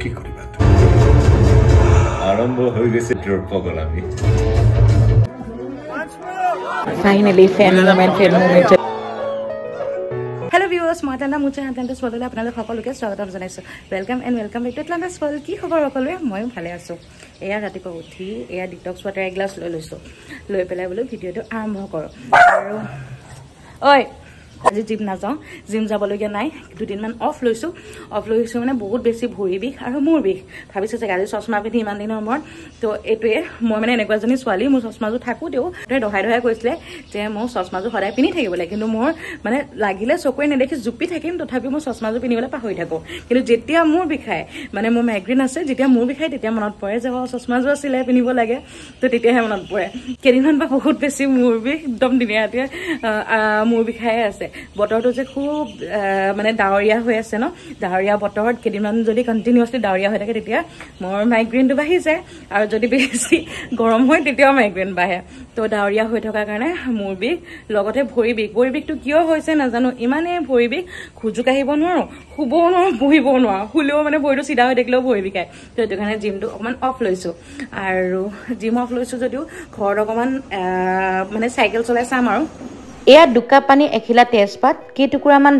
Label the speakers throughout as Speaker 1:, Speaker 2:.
Speaker 1: কি কৰিবা আৰম্ভ হৈ গৈছে পগলামি
Speaker 2: finally fan moment Hello viewers, মই আটলান্টা মুচা আটলান্টাছ ওয়াৰ্ল্ডলৈ আপোনালোক সকলোকে স্বাগতম জনাইছো welcome and welcome back to Atlanta's world কি খবৰ সকলোৰে মই ভালে আছো এয়া ৰাতিপুৱা উঠি এয়া ডিটক্স ওয়াটাৰ এগিলাছ লৈছো লৈ পেলাই বোলো ভিডিঅ'টো আৰম্ভ কৰো আৰু ঐ আজি জিম নাযাওঁ জিম যাবলগীয়া নাই দুদিনমান অফ লৈছো মানে বহুত বেছি ভৰি বিষ আৰু মূৰ বিষ ভাবিছে যে আজি চশমা পিন্ধি ইমান দিনৰ মূৰত তো এইটোৱে মই মানে এনেকুৱা এজনী ছোৱালী মোৰ চশমাযোৰ থাকোঁতেও দহাই কৈছিলে যে মোৰ চশমাযোৰ সদায় পিন্ধি থাকিব লাগে কিন্তু মোৰ মানে লাগিলে চকুৰে নেদেখি জুপি থাকিম তথাপিও মই চশমাযোৰ পিন্ধিবলৈ পাহৰি থাকোঁ কিন্তু যেতিয়া মূৰ বিষায় মানে মোৰ মাইগ্ৰেইন আছে যেতিয়া মূৰ বিষায় তেতিয়া মনত পৰে যে চশমাযোৰ আছিলে পিন্ধিব লাগে তো তেতিয়াহে মনত পৰে কেইদিনমান বা বহুত বেছি মূৰ বিষ একদম দিনে ৰাতিয়ে মূৰ বিষায়ে আছে বতৰটো যে খুব মানে ডাৱৰীয়া হৈ আছে ন ডাৱৰীয়া বতৰত কেইদিনমান যদি কণ্টিনিউৱাছলি ডাৱৰীয়া হৈ থাকে তেতিয়া মোৰ মাইগ্ৰেইনটো বাঢ়ি যায় আৰু যদি বেছি গৰম হয় তেতিয়াও মাইগ্ৰেইন বাঢ়ে তো ডাৱৰীয়া হৈ থকাৰ কাৰণে মূৰ বিষ লগতে ভৰি বিষটো কিয় হৈছে নাজানো ইমানে ভৰি বিষ খোজো কাঢ়িব নোৱাৰো শুবও নোৱাৰো বহিবও নোৱাৰো শুলেও মানে ভৰিটো চিধা হৈ থাকিলেও ভৰি বিষায় তো সেইটো কাৰণে জিমটো অকণমান অফ লৈছোঁ আৰু জিম অফ লৈছোঁ যদিও ঘৰত অকণমান মানে চাইকেল চলাই চাম আৰু এয়া দুকাপ পানী এখিলা তেজপাত কেইটুকুৰামান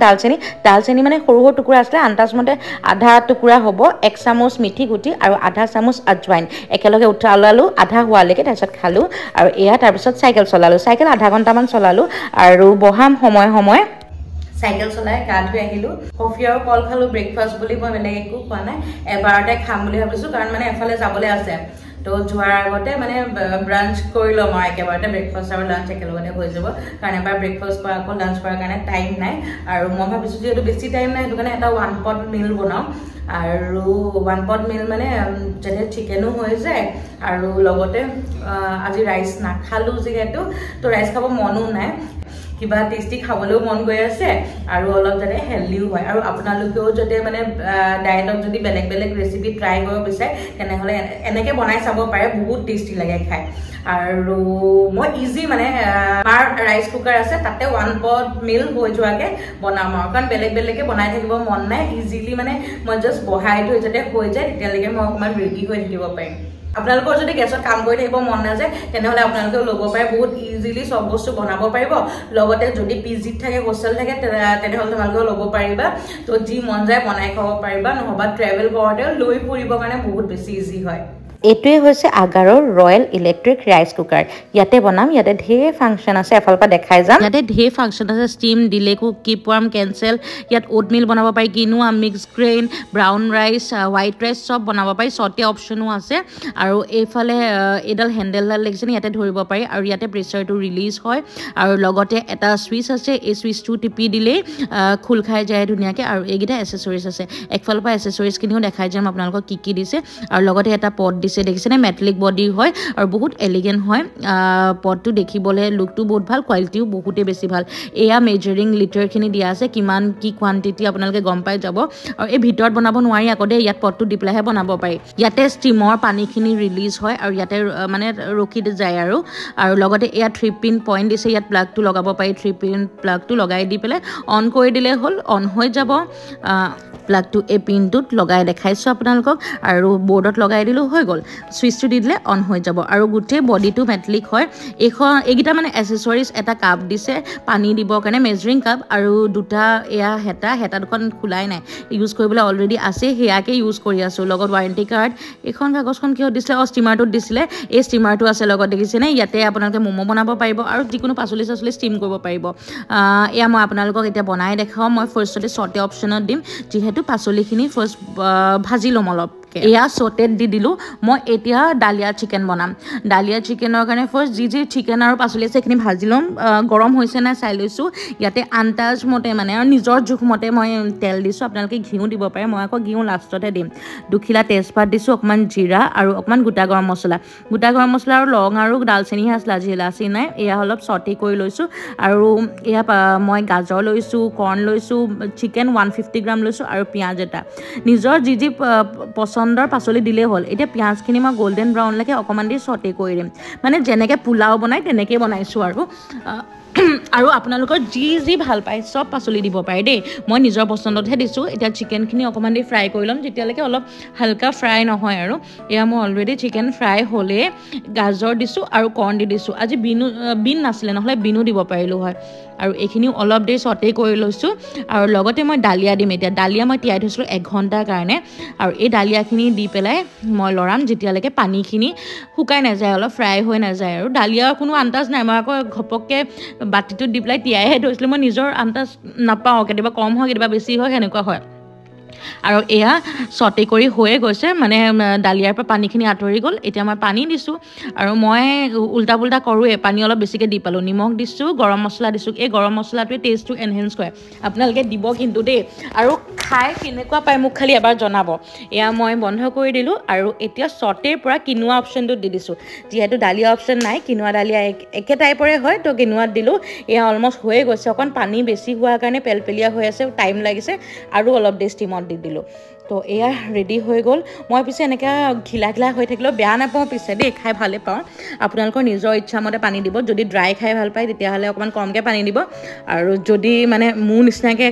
Speaker 2: ডালচেনি মানে সৰু সৰু টুকুৰা আছিলে আন্দাজমতে আধা টুকুৰা হ'ব 1 চামুচ মিঠি গুটি আৰু আধা চামুচ আজৱাইন একেলগে উঠালালো আধা হোৱালৈকে তাৰপিছত খালোঁ আৰু এয়া তাৰপিছত চাইকেল আধা ঘণ্টামান চলালোঁ আৰু বহাম সময়ে চাইকেল চলাই গা ধুই আহিলোঁ কফি আৰু কল খালোঁ ব্ৰেকফাষ্ট বুলি মই বেলেগ একো খোৱা নাই এবাৰতে খাম বুলি ভাবিছোঁ কাৰণ মানে এফালে যাবলৈ আছে তো যোৱাৰ আগতে মানে ব্ৰাঞ্চ কৰি ল'ম আৰু একেবাৰতে ব্ৰেকফাষ্ট আৰু লাঞ্চ একেলগতে হৈ যাব কাৰণ এবাৰ ব্ৰেকফাষ্ট কৰা আকৌ লাঞ্চ কৰাৰ কাৰণে টাইম নাই আৰু মই ভাবিছোঁ যিহেতু বেছি টাইম নাই সেইটো কাৰণে এটা 1 পট মিল বনাওঁ আৰু 1 পট মিল মানে যেনে চিকেনো হৈ যায় আৰু লগতে আজি ৰাইচ নাখালোঁ যিহেতু তো ৰাইচ খাব মনো নাই কিবা টেষ্টি খাবলৈও মন গৈ আছে আৰু অলপ যাতে হেলদিও হয় আৰু আপোনালোকেও যদি মানে ডায়েটত যদি বেলেগ ৰেচিপি ট্ৰাই কৰিব বিচাৰে তেনেহ'লে এনেকৈ বনাই চাব পাৰে বহুত টেষ্টি লাগে খাই আৰু মই ইজি মানে আমাৰ ৰাইচ কুকাৰ আছে তাতে 1 পট মিল হৈ যোৱাকৈ বনাম আৰু কাৰণ বেলেগকৈ বনাই থাকিব মন নাই ইজিলি মানে মই জাষ্ট বহাই থৈ যাতে হৈ যায় তেতিয়ালৈকে মই অকণমান ৰেডি হৈ থাকিব পাৰিম আপোনালোকৰ যদি গেছত কাম কৰি থাকিব মন নাযায় তেনেহ'লে আপোনালোকেও ল'ব পাৰে বহুত ইজিলি চব বস্তু বনাব পাৰিব লগতে যদি পিজিত থাকে হোষ্টেল থাকে তেনেহ'লে তোমালোকেও ল'ব পাৰিবা তো যি মন যায় বনাই খাব পাৰিবা নহ'বা ট্ৰেভেল কৰোঁতে লৈ ফুৰিবৰ কাৰণে বহুত বেছি ইজি হয় এইটোৱে হৈছে আগাৰৰ ৰয়েল ইলেক্ট্ৰিক ৰাইচ কুকাৰ ইয়াতে বনাম ইয়াতে ঢেৰ ফাংচন আছে এফালৰ পৰা দেখাই যাম ইয়াতে ঢেৰ ফাংচন আছে steam delay cook keep warm cancel ইয়াত অ'টমিল বনাব পাৰি quinoa mix grain brown rice white rice চব বনাব পাৰি ছটে অপশ্যনো আছে আৰু এইফালে এডাল হেণ্ডেলডাল দেখিছেনে ইয়াতে ধৰিব পাৰি আৰু ইয়াতে প্ৰেছাৰটো ৰিলিজ হয় আৰু লগতে এটা ছুইচ আছে এই ছুইচটো টিপি দিলেই খোল খাই যায় ধুনীয়াকৈ আৰু এইকেইটা এচেছৰিজ আছে একফালৰ পৰা এচেছৰিজখিনিও দেখাই যাম আপোনালোকক কি দিছে আৰু লগতে এটা পট দেখিছেনে মেটালিক বডি হয় আৰু বহুত এলিগেন্ট হয় পটটো দেখিবলৈ লুকটো বহুত ভাল কোৱালিটিও বহুতেই বেছি ভাল এয়া মেজাৰিং লিটাৰখিনি দিয়া আছে কিমান কি কোৱান্টিটি আপোনালোকে গম পাই যাব আৰু এই ভিতৰত বনাব নোৱাৰি আকৌ দেই ইয়াত পটটো দি পেলাইহে বনাব পাৰি ইয়াতে ষ্টিমৰ পানীখিনি ৰিলিজ হয় আৰু ইয়াতে মানে ৰখি যায় আৰু লগতে এয়া 3 পিন পইণ্ট দিছে ইয়াত প্লাগটো লগাব পাৰি 3 পিন প্লাগটো লগাই দি পেলাই অন কৰি দিলে হ'ল অন হৈ যাব প্লাগটো এই পিনটোত লগাই দেখাইছোঁ আপোনালোকক আৰু বৰ্ডত লগাই দিলেও হৈ গ'ল ছুইচটো দি দিলে অন হৈ যাব আৰু গোটেই বডিটো মেটালিক হয় এইকেইটা মানে এচেছৰিজ এটা কাপ দিছে পানী দিবৰ কাৰণে মেজাৰিং কাপ আৰু দুটা এয়া হেতা দুখন খোলাই নাই ইউজ কৰিবলৈ অলৰেডি আছে সেয়াকে ইউজ কৰি আছোঁ লগত ৱাৰেণ্টি কাৰ্ড এইখন কাগজখন কিয় দিছিলে ষ্টিমাৰটোত দিছিলে এই ষ্টিমাৰটো আছে লগত দেখিছেনে ইয়াতে আপোনালোকে ম'ম' বনাব পাৰিব আৰু যিকোনো পাচলি ষ্টিম কৰিব পাৰিব এয়া মই আপোনালোকক এতিয়া বনাই দেখাওঁ মই ফাৰ্ষ্টতে ছটে অপশ্যনত দিম যিহেতু পাচলিখিনি ফাৰ্ষ্ট ভাজি ল'ম অলপ এয়া ছটেত দি দিলোঁ মই এতিয়া ডালিয়া চিকেন বনাম ডালিয়া চিকেনৰ কাৰণে ফাৰ্ষ্ট যি চিকেন আৰু পাচলি আছে সেইখিনি ভাজি ল'ম গৰম হৈছে নাই চাই লৈছোঁ ইয়াতে আন্দাজ মতে মানে আৰু নিজৰ জোখমতে মই তেল দিছোঁ আপোনালোকে ঘিউ দিব পাৰে মই আকৌ ঘিউ লাষ্টতে দিম দুখিলা তেজপাত দিছোঁ অকণমান জিৰা আৰু অকণমান গোটা গৰম মছলা আৰু লং আৰু ডালচেনিহে আছিলে আজি ইলাচি নাই এয়া অলপ ছটে কৰি লৈছোঁ আৰু এয়া মই গাজৰ লৈছোঁ কৰ্ণ লৈছোঁ চিকেন 150 গ্ৰাম লৈছোঁ আৰু পিঁয়াজ এটা নিজৰ যি পচন্দৰ পাচলি দিলেই হ'ল এতিয়া পিঁয়াজখিনি মই গল্ডেন ব্ৰাউনলৈকে অকণমান দি ছটে কৰি দিম মানে যেনেকৈ পোলাও বনাই তেনেকৈ বনাইছোঁ আৰু আৰু আপোনালোকৰ যি ভাল পায় চব পাচলি দিব পাৰে দেই মই নিজৰ পছন্দতহে দিছোঁ এতিয়া চিকেনখিনি অকণমান দি ফ্ৰাই কৰি ল'ম যেতিয়ালৈকে অলপ হালকা ফ্ৰাই নহয় আৰু এয়া মই অলৰেডি চিকেন ফ্ৰাই হ'লে গাজৰ দিছোঁ আৰু কৰ্ণ দি দিছোঁ আজি বিন নাছিলে নহ'লে বিনো দিব পাৰিলোঁ হয় আৰু এইখিনিও অলপ দেৰি চটে কৰি লৈছোঁ আৰু লগতে মই ডালিয়া দিম এতিয়া ডালিয়া মই তিয়াই থৈছিলোঁ 1 ঘণ্টাৰ কাৰণে আৰু এই ডালিয়াখিনি দি পেলাই মই লৰাম যেতিয়ালৈকে পানীখিনি শুকাই নাযায় অলপ ফ্ৰাই হৈ নাযায় আৰু ডালিয়াৰ কোনো আন্দাজ নাই মই আকৌ ঘপককৈ বাতিটোত দি পেলাই তিয়াইহে থৈছিলোঁ মই নিজৰ আন্দাজ নাপাওঁ কেতিয়াবা কম হয় কেতিয়াবা বেছি হয় সেনেকুৱা হয় আৰু এয়া চটে কৰি হৈয়ে গৈছে মানে ডালিয়াৰ পৰা পানীখিনি আঁতৰি গ'ল এতিয়া মই পানী দিছোঁ আৰু মই উল্টা পুল্টা কৰোঁৱে পানী অলপ বেছিকৈ দি পালোঁ নিমখ দিছোঁ গৰম মছলা দিছোঁ এই গৰম মছলাটোৱে টেষ্টটো এনহেঞ্চ কৰে আপোনালোকে দিব কিন্তু দেই আৰু খাই কেনেকুৱা পায় মোক খালি এবাৰ জনাব এয়া মই বন্ধ কৰি দিলোঁ আৰু এতিয়া চটেৰ পৰা কিনোৱা অপশ্যনটোত দি দিছোঁ যিহেতু ডালিয়া অপশ্যন নাই কিনোৱা ডালিয়া একে টাইপৰে হয় তো কিনোৱাত দিলোঁ এয়া অলমষ্ট হৈয়ে গৈছে অকণ পানী বেছি হোৱাৰ কাৰণে পেলপেলীয়া হৈ আছে টাইম লাগিছে আৰু অলপ দেৰি ষ্টিমত দি দিলোঁ তো এয়া ৰেডি হৈ গ'ল মই পিছে এনেকৈ ঘিলা হৈ থাকিলেও বেয়া নাপাওঁ পিছে দেই খাই ভালে পাওঁ আপোনালোকৰ নিজৰ ইচ্ছামতে পানী দিব যদি ড্ৰাই খাই ভাল পায় তেতিয়াহ'লে অকণমান কমকৈ পানী দিব আৰু যদি মানে মোৰ নিচিনাকৈ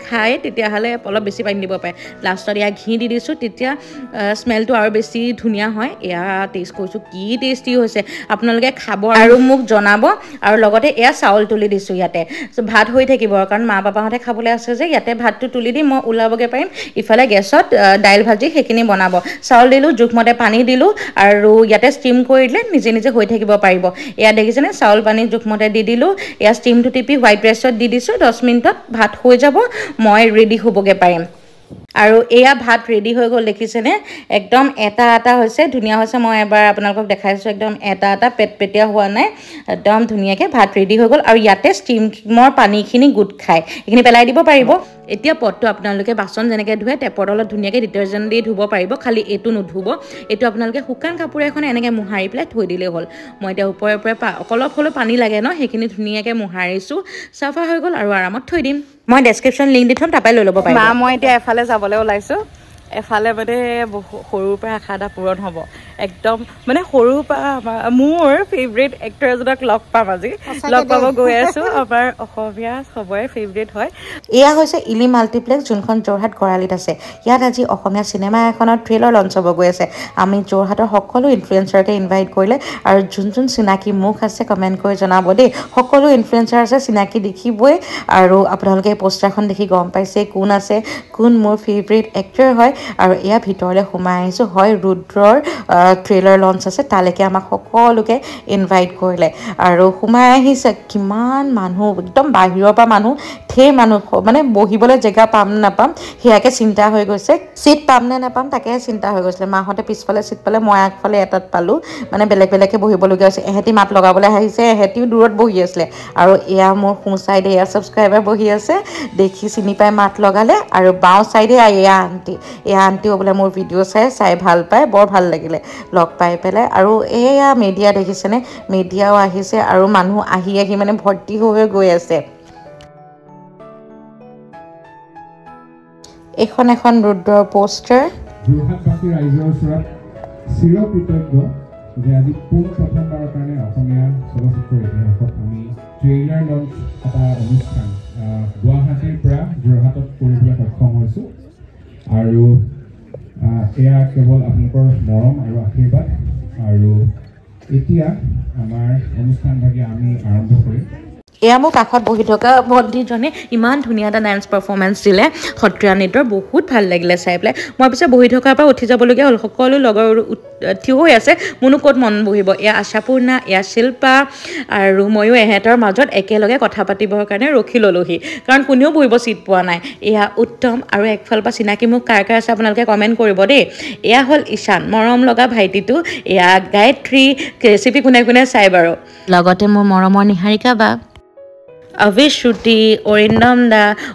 Speaker 2: খায় তেতিয়াহ'লে অলপ বেছি পানী দিব পাৰে লাষ্টত এয়া ঘি দি দিছোঁ তেতিয়া স্মেলটো আৰু বেছি ধুনীয়া হয় এয়া টেষ্ট কৰিছোঁ কি টেষ্টি হৈছে আপোনালোকে খাব আৰু মোক জনাব আৰু লগতে এয়া চাউল তুলি দিছোঁ ইয়াতে ভাত হৈ থাকিব কাৰণ মা পাপাহঁতে খাবলৈ আছে যে ইয়াতে ভাতটো তুলি দি মই ওলাবগৈ পাৰিম ইফালে গেছত দাইল ভাজি সেইখিনি বনাব চাউল দিলোঁ জোখমতে পানী দিলোঁ আৰু ইয়াতে ষ্টিম কৰি দিলে নিজে হৈ থাকিব পাৰিব এয়া দেখিছেনে চাউল পানী জোখমতে দি দিলোঁ এয়া ষ্টিমটো টিপি হোৱাইট ৰাইচত দি দিছোঁ 10 মিনিটত ভাত হৈ যাব মই ৰেডি হ'বগৈ পাৰিম আৰু এয়া ভাত ৰেডি হৈ গ'ল দেখিছেনে একদম এটা হৈছে ধুনীয়া হৈছে মই এবাৰ আপোনালোকক দেখাইছোঁ একদম এটা পেটপেটীয়া হোৱা নাই একদম ধুনীয়াকৈ ভাত ৰেডি হৈ গ'ল আৰু ইয়াতে ষ্টিমৰ পানীখিনি গোট খায় এইখিনি পেলাই দিব পাৰিব এতিয়া পটটো আপোনালোকে বাচন যেনেকৈ ধুৱে টেপৰ তলত ধুনীয়াকৈ ডিটাৰজেণ্ট দি ধুব পাৰিব খালি এইটো নুধুব এইটো আপোনালোকে শুকান কাপোৰ এখন এনেকৈ মোহাৰি পেলাই থৈ দিলেই হ'ল মই এতিয়া ওপৰে অলপ হ'লেও পানী লাগে ন সেইখিনি ধুনীয়াকৈ মোহাৰিছোঁ চাফা হৈ গ'ল আৰু আৰামত থৈ দিম মই ডেছক্ৰিপশ্যন লিংক দি থ'ম তাৰপৰাই লৈ ল'ব পাৰিম মই এতিয়া এফালে যাবলৈ ওলাইছোঁ এফালে মানে সৰুৰ পৰা আশা এটা পূৰণ হ'ব একদম মানে সৰুৰ পৰা মোৰ ফেভৰেট এক্টৰ এজনক লগ পাম আজি লগ পাব গৈ আছোঁ আমাৰ অসমীয়া চবৰে ফেভৰেট হয় এয়া হৈছে ইলি মাল্টিপ্লেক্স যোনখন যোৰহাট গড়ালিত আছে ইয়াত আজি অসমীয়া চিনেমা এখনৰ ট্ৰেইলাৰ লঞ্চ হ'ব গৈ আছে আমি যোৰহাটৰ সকলো ইনফ্লুৱেঞ্চাৰকে ইনভাইট কৰিলে আৰু যোন চিনাকি মুখ আছে কমেণ্ট কৰি জনাব দেই সকলো ইনফ্লুৱেঞ্চাৰ আছে চিনাকি দেখিবই আৰু আপোনালোকে এই পোষ্টাৰখন দেখি গম পাইছে কোন আছে কোন মোৰ ফেভৰেট এক্টৰ হয় আৰু এয়া ভিতৰলৈ সোমাই আহিছোঁ হয় ৰুদ্ৰৰ ট্ৰেইলাৰ লঞ্চ আছে তালৈকে আমাক সকলোকে ইনভাইট কৰিলে আৰু সোমাই আহিছে কিমান মানুহ একদম বাহিৰৰ পৰা মানুহ ঢেৰ মানুহ মানে বহিবলৈ জেগা পাম নাপাম সেয়াকে চিন্তা হৈ গৈছে চিট পাম নে নাপাম তাকেহে চিন্তা হৈ গৈছিলে মাহঁতে পিছফালে চিট পালে মই আগফালে এটাত পালোঁ মানে বেলেগকৈ বহিবলগীয়া হৈছে এহেঁতি মাত লগাবলৈ আহিছে এহেঁতিও দূৰত বহি আছিলে আৰু এয়া মোৰ সোঁ চাইডে এয়া ছাবস্ক্ৰাইবাৰ বহি আছে দেখি চিনি পাই মাত লগালে আৰু বাওঁ চাইডে এয়া আণ্টিও বোলে মোৰ ভিডিঅ' চাই ভাল পায় বৰ ভাল লাগিলে লগ পাই পেলাই আৰু এয়া মিডিয়া দেখিছেনে মিডিয়াও আহিছে আৰু মানুহ আহি মানে ভৰ্তি হৈ গৈ আছে এখন ৰুদ্ৰৰ পোষ্টাৰ
Speaker 3: যোৰহাটবাসী ৰাইজৰ ওচৰত চিৰকৃতজ্ঞ যে আজি প্ৰথমবাৰৰ কাৰণে অসমীয়া চলচ্চিত্ৰ ইতিহাসত আমি ট্ৰেইলাৰ লঞ্চ এটা অনুষ্ঠান গুৱাহাটীৰ পৰা যোৰহাটত কৰিবলৈ সক্ষম হৈছোঁ আৰু এয়া কেৱল আপোনালোকৰ মৰম আৰু আশীৰ্বাদ আৰু এতিয়া আমাৰ অনুষ্ঠানভাগে আমি আৰম্ভ কৰিম
Speaker 2: এয়া মোৰ কাষত বহি থকা ভণ্টিজনে ইমান ধুনীয়া এটা ডান্স পাৰফৰ্মেঞ্চ দিলে সত্ৰীয়া নৃত্যৰ বহুত ভাল লাগিলে চাই পেলাই মই পিছে বহি থকাৰ পৰা উঠি যাবলগীয়া হ'ল সকলো লগৰ থিয় হৈ আছে মোৰনো ক'ত মন বহিব এয়া আশাপূৰ্ণা এয়া শিল্পা আৰু ময়ো এহেঁতৰ মাজত একেলগে কথা পাতিবৰ কাৰণে ৰখি ল'লোহি কাৰণ কোনেও বহিব চিট পোৱা নাই এয়া উত্তম আৰু একফালৰ পৰা চিনাকি মোক কাৰ আছে আপোনালোকে কমেণ্ট কৰিব দেই এয়া হ'ল ঈশান মৰম লগা ভাইটিটো এয়া গায়ত্ৰী ৰেচিপি কোনে চাই বাৰু লগতে মোৰ মৰমৰ নিহাৰিকা বা অভিশ শ্ৰুতি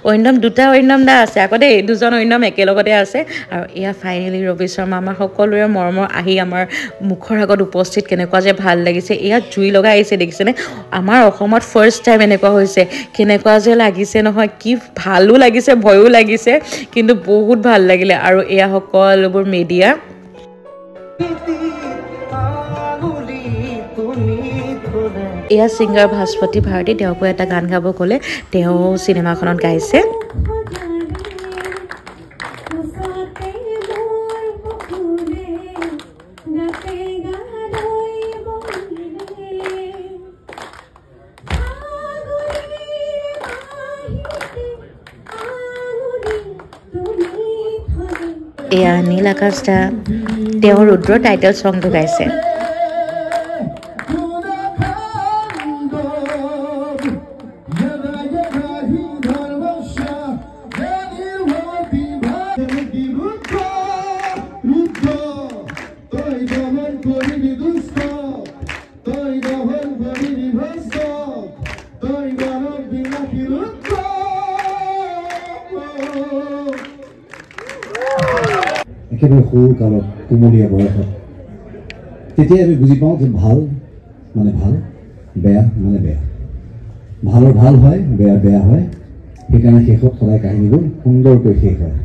Speaker 2: অৰিন্দম দুটা অৰিন্দম দা আছে আকৌ দেই দুজন অৰিন্দম একেলগতে আছে আৰু এয়া ফাইনেলি ৰবি শৰ্মা আমাৰ সকলোৰে মৰমৰ আহি আমাৰ মুখৰ আগত উপস্থিত কেনেকুৱা যে ভাল লাগিছে এয়া জুই লগাই আহিছে দেখিছেনে আমাৰ অসমত ফাৰ্ষ্ট টাইম এনেকুৱা হৈছে কেনেকুৱা যে লাগিছে নহয় কি ভালো লাগিছে ভয়ো লাগিছে কিন্তু বহুত ভাল লাগিলে আৰু এয়া সকলোবোৰ মিডিয়া এয়া ছিংগাৰ ভাস্পতি ভাৰতী তেওঁকো এটা গান গাব ক'লে তেওঁ চিনেমাখনত গাইছে এয়া নীল আকাশ দা তেওঁ ৰুদ্ৰ টাইটেল সংটো গাইছে
Speaker 4: একেবাৰে সৰু কালত কোমলীয়া বয়সত তেতিয়া আমি বুজি পাওঁ যে ভাল মানে ভাল বেয়া মানে বেয়া ভালৰ ভাল হয় বেয়া বেয়া হয় সেইকাৰণে শেষত সদায় কাহিনীবোৰ সুন্দৰকৈ শেষ হয়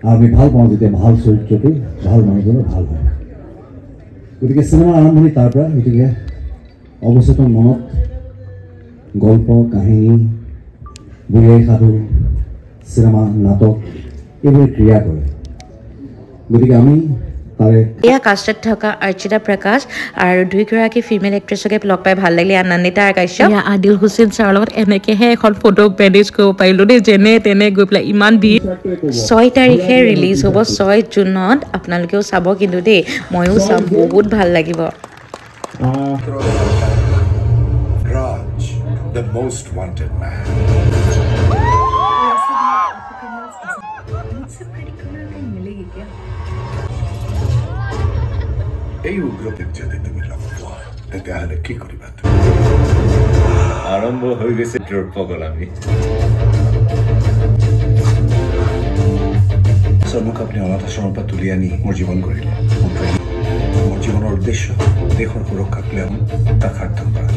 Speaker 4: আৰু আমি ভাল পাওঁ যেতিয়া ভাল চৰিত্ৰটো ভাল মানুহজনৰ ভাল হয় গতিকে চিনেমাৰ আৰম্ভণি তাৰ পৰা গতিকে অৱচেতন মনত গল্প কাহিনী বুঢ়ী সাধু চিনেমা নাটক এইবোৰ ক্ৰিয়া কৰে গতিকে আমি তাৰে
Speaker 2: এয়া কাষ্টত থকা অৰ্চিতা প্ৰকাশ আৰু দুইগৰাকী ফিমেল এক্ট্ৰেছকে লগ পাই ভাল লাগিলে আনন্দিতা কাশ্যপ আদিল হুছেইন ছাৰৰ লগত এনেকেহে এখন ফটো মেনেজ কৰিব পাৰিলোঁ দেই যেনে তেনে গৈ পেলাই ইমান ভিৰ 6 তাৰিখে ৰিলিজ হ'ব 6 জুনত আপোনালোকেও চাব কিন্তু দেই ময়ো চাম বহুত ভাল লাগিব
Speaker 1: Raj, the most wanted man. এই উগ্রপীঠ যদি তুমি লগ পোৱা তেতিয়াহ'লে কি কৰিবা আৰম্ভ হৈ গৈছে পগলামি মোক আপুনি অনাথ আশ্ৰমৰ পৰা তুলি আনি মোৰ জীৱন কৰিলে মোৰ জীৱনৰ উদ্দেশ্য দেশৰ সুৰক্ষাক লৈ তাক সাৰ্থক কৰা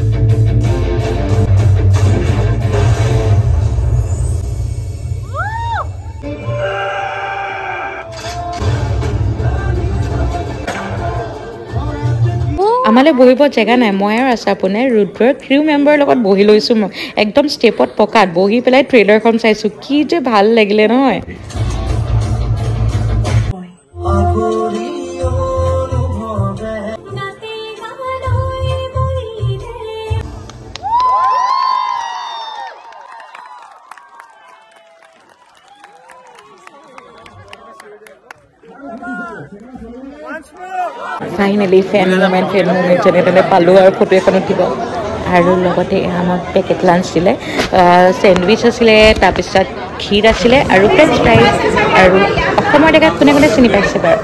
Speaker 2: আমালৈ বহিব জেগা নাই মই আৰু আশাপনে ৰুদ্ৰৰ ক্ৰিউ মেম্বাৰৰ লগত বহি লৈছোঁ মই একদম ষ্টেপত পকাত বহি পেলাই ট্ৰেইলাৰখন চাইছোঁ কি যে ভাল লাগিলে নহয় ফাইনেলি ফেন মুমেণ্ট যেনে তেনে পালোঁ আৰু ফটো এখন উঠিব আৰু লগতে আমাক পেকেট লাঞ্চ দিলে চেণ্ডউইচ আছিলে তাৰপিছত ক্ষীৰ আছিলে আৰু ফ্ৰেঞ্চ ফ্ৰাইজ আৰু অসমৰ জেগাত কোনে কোনে চিনি পাইছে বাৰু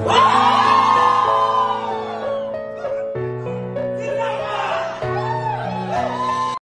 Speaker 5: Wow!